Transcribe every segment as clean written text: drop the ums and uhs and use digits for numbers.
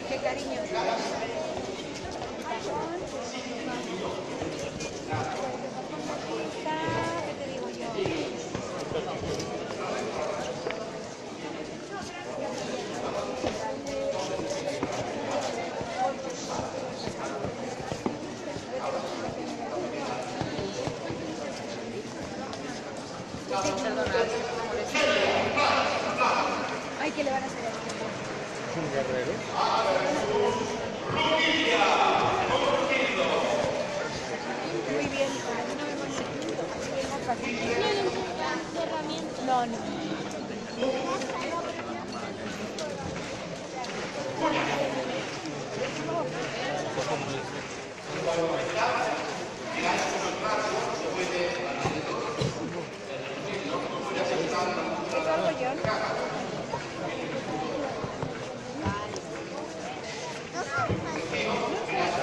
Qué cariño. ¿Qué te digo yo? Ay, ¿qué le van a hacer a este? Un guerrero. Muy bien, no, no.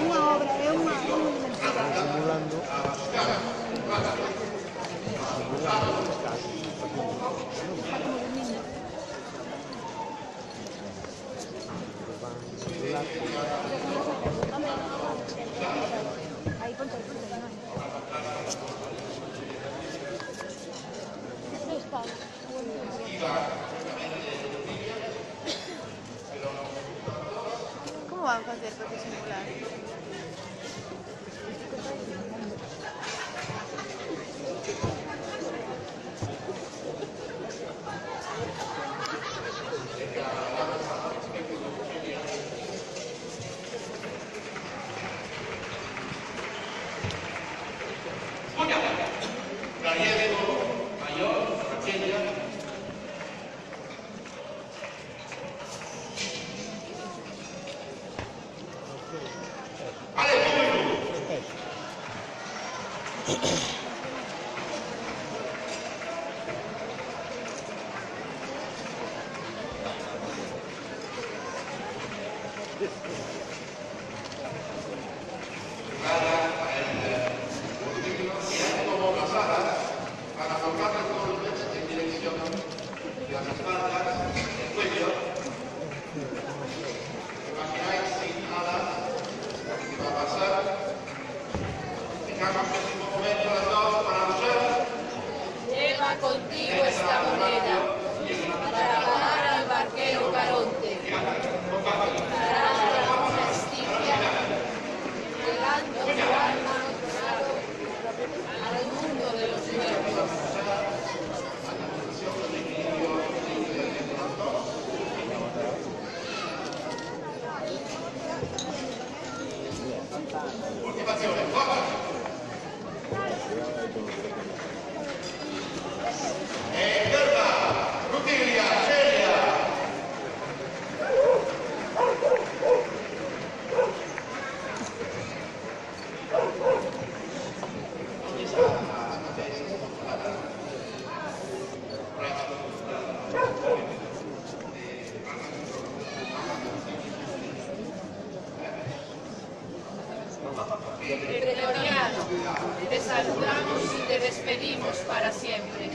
Una obra, es una Simulando. ahí ponte el fruto, ¿no? ¿Cómo van a hacer para simular? Lleva contigo esta moneda para pagar al barquero Caronte, para la justicia, llegando su alma al mundo de los muertos. Pretoriano, te saludamos y te despedimos para siempre.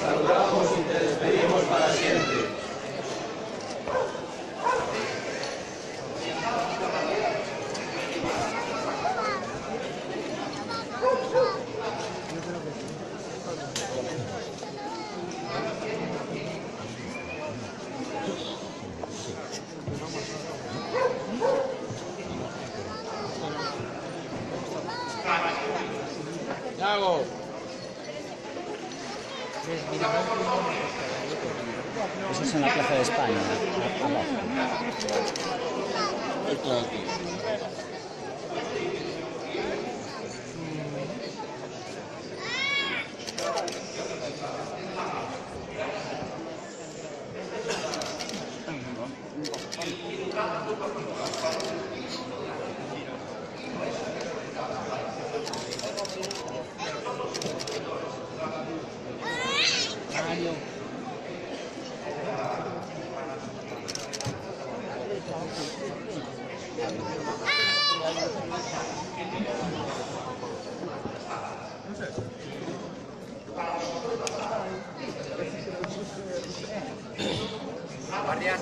Saludamos y te despedimos para siempre. Yago. Esa es en la Plaza de España. Esto aquí. Guardia.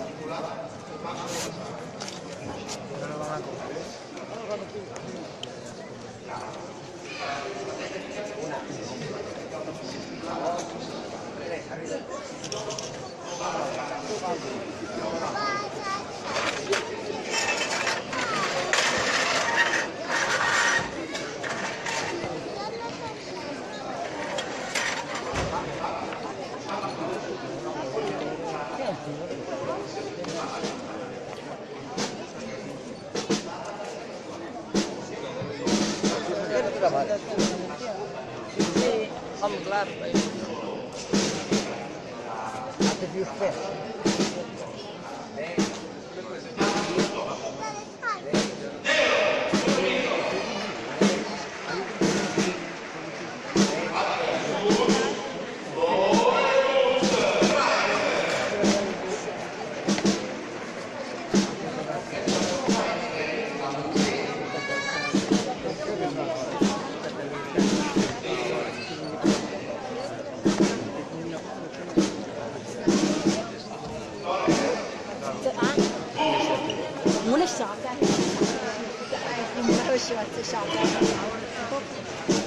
Không claro. Anche più spesso.我的小干，哎，你们都喜欢吃小干。